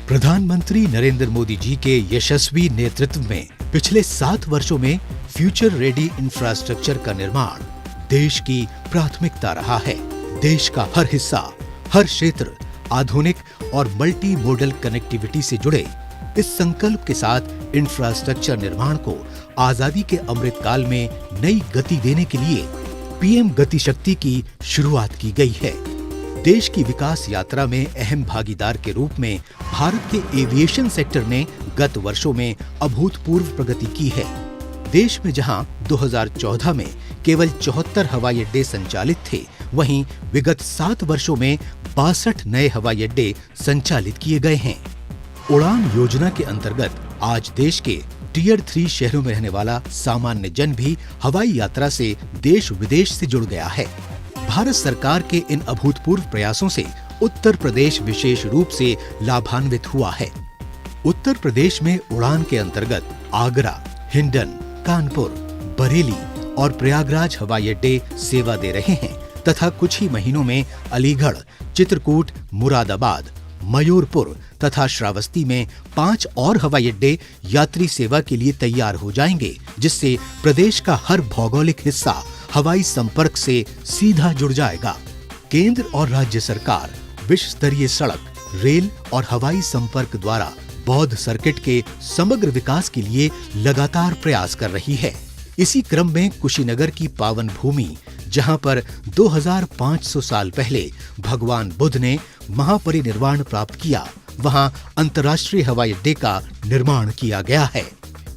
प्रधानमंत्री नरेंद्र मोदी जी के यशस्वी नेतृत्व में पिछले 7 वर्षों में फ्यूचर रेडी इंफ्रास्ट्रक्चर का निर्माण देश की प्राथमिकता रहा है। देश का हर हिस्सा, हर क्षेत्र आधुनिक और मल्टी मोडल कनेक्टिविटी से जुड़े इस संकल्प के साथ इंफ्रास्ट्रक्चर निर्माण को आजादी के अमृत काल में नई गति देने के लिए पीएम गति शक्ति की शुरुआत की गई है। देश की विकास यात्रा में अहम भागीदार के रूप में भारत के एविएशन सेक्टर ने गत वर्षों में अभूतपूर्व प्रगति की है। देश में जहां 2014 में केवल 74 हवाई अड्डे संचालित थे, वहीं विगत 7 वर्षों में 62 नए हवाई अड्डे संचालित किए गए हैं। उड़ान योजना के अंतर्गत आज देश के टियर 3 शहरों में रहने वाला सामान्य जन भी हवाई यात्रा से देश विदेश से जुड़ गया है। भारत सरकार के इन अभूतपूर्व प्रयासों से उत्तर प्रदेश विशेष रूप से लाभान्वित हुआ है। उत्तर प्रदेश में उड़ान के अंतर्गत आगरा, हिंडन, कानपुर, बरेली और प्रयागराज हवाई अड्डे सेवा दे रहे हैं तथा कुछ ही महीनों में अलीगढ़, चित्रकूट, मुरादाबाद, मयूरपुर तथा श्रावस्ती में 5 और हवाई अड्डे यात्री सेवा के लिए तैयार हो जाएंगे, जिससे प्रदेश का हर भौगोलिक हिस्सा हवाई संपर्क से सीधा जुड़ जाएगा। केंद्र और राज्य सरकार विश्व स्तरीय सड़क, रेल और हवाई संपर्क द्वारा बौद्ध सर्किट के समग्र विकास के लिए लगातार प्रयास कर रही है। इसी क्रम में कुशीनगर की पावन भूमि, जहां पर 2500 साल पहले भगवान बुद्ध ने महापरिनिर्वाण प्राप्त किया, वहां अंतर्राष्ट्रीय हवाई अड्डे का निर्माण किया गया है।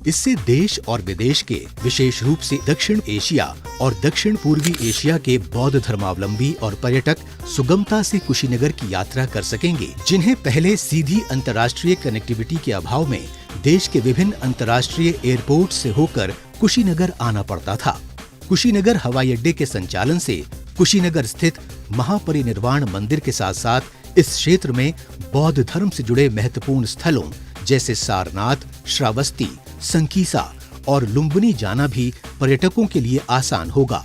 इससे देश और विदेश के, विशेष रूप से दक्षिण एशिया और दक्षिण पूर्वी एशिया के बौद्ध धर्मावलंबी और पर्यटक सुगमता से कुशीनगर की यात्रा कर सकेंगे, जिन्हें पहले सीधी अंतर्राष्ट्रीय कनेक्टिविटी के अभाव में देश के विभिन्न अंतर्राष्ट्रीय एयरपोर्ट से होकर कुशीनगर आना पड़ता था। कुशीनगर हवाई अड्डे के संचालन से कुशीनगर स्थित महापरिनिर्वाण मंदिर के साथ साथ इस क्षेत्र में बौद्ध धर्म से जुड़े महत्वपूर्ण स्थलों जैसे सारनाथ, श्रावस्ती, संकीसा और लुम्बिनी जाना भी पर्यटकों के लिए आसान होगा।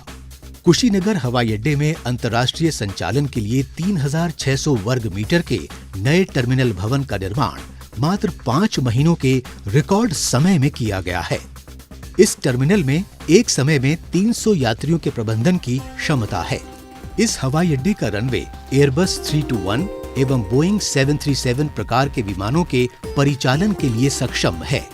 कुशीनगर हवाई अड्डे में अंतर्राष्ट्रीय संचालन के लिए 3600 वर्ग मीटर के नए टर्मिनल भवन का निर्माण मात्र 5 महीनों के रिकॉर्ड समय में किया गया है। इस टर्मिनल में एक समय में 300 यात्रियों के प्रबंधन की क्षमता है। इस हवाई अड्डे का रनवे एयरबस 321 एवं बोइंग 737 प्रकार के विमानों के परिचालन के लिए सक्षम है।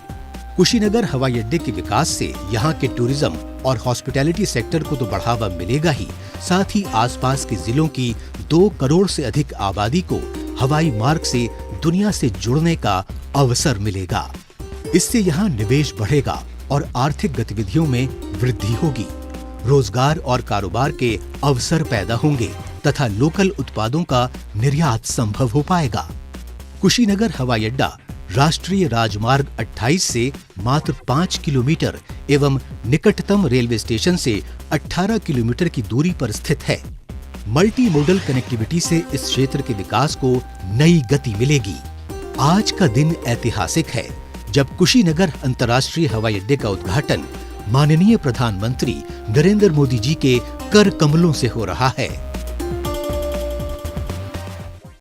कुशीनगर हवाई अड्डे के विकास से यहाँ के टूरिज्म और हॉस्पिटैलिटी सेक्टर को तो बढ़ावा मिलेगा ही, साथ ही आसपास के जिलों की 2 करोड़ से अधिक आबादी को हवाई मार्ग से दुनिया से जुड़ने का अवसर मिलेगा। इससे यहाँ निवेश बढ़ेगा और आर्थिक गतिविधियों में वृद्धि होगी। रोजगार और कारोबार के अवसर पैदा होंगे तथा लोकल उत्पादों का निर्यात संभव हो पाएगा। कुशीनगर हवाई अड्डा राष्ट्रीय राजमार्ग 28 से मात्र 5 किलोमीटर एवं निकटतम रेलवे स्टेशन से 18 किलोमीटर की दूरी पर स्थित है। मल्टी मोडल कनेक्टिविटी से इस क्षेत्र के विकास को नई गति मिलेगी। आज का दिन ऐतिहासिक है, जब कुशीनगर अंतर्राष्ट्रीय हवाई अड्डे का उद्घाटन माननीय प्रधानमंत्री नरेंद्र मोदी जी के कर कमलों से हो रहा है।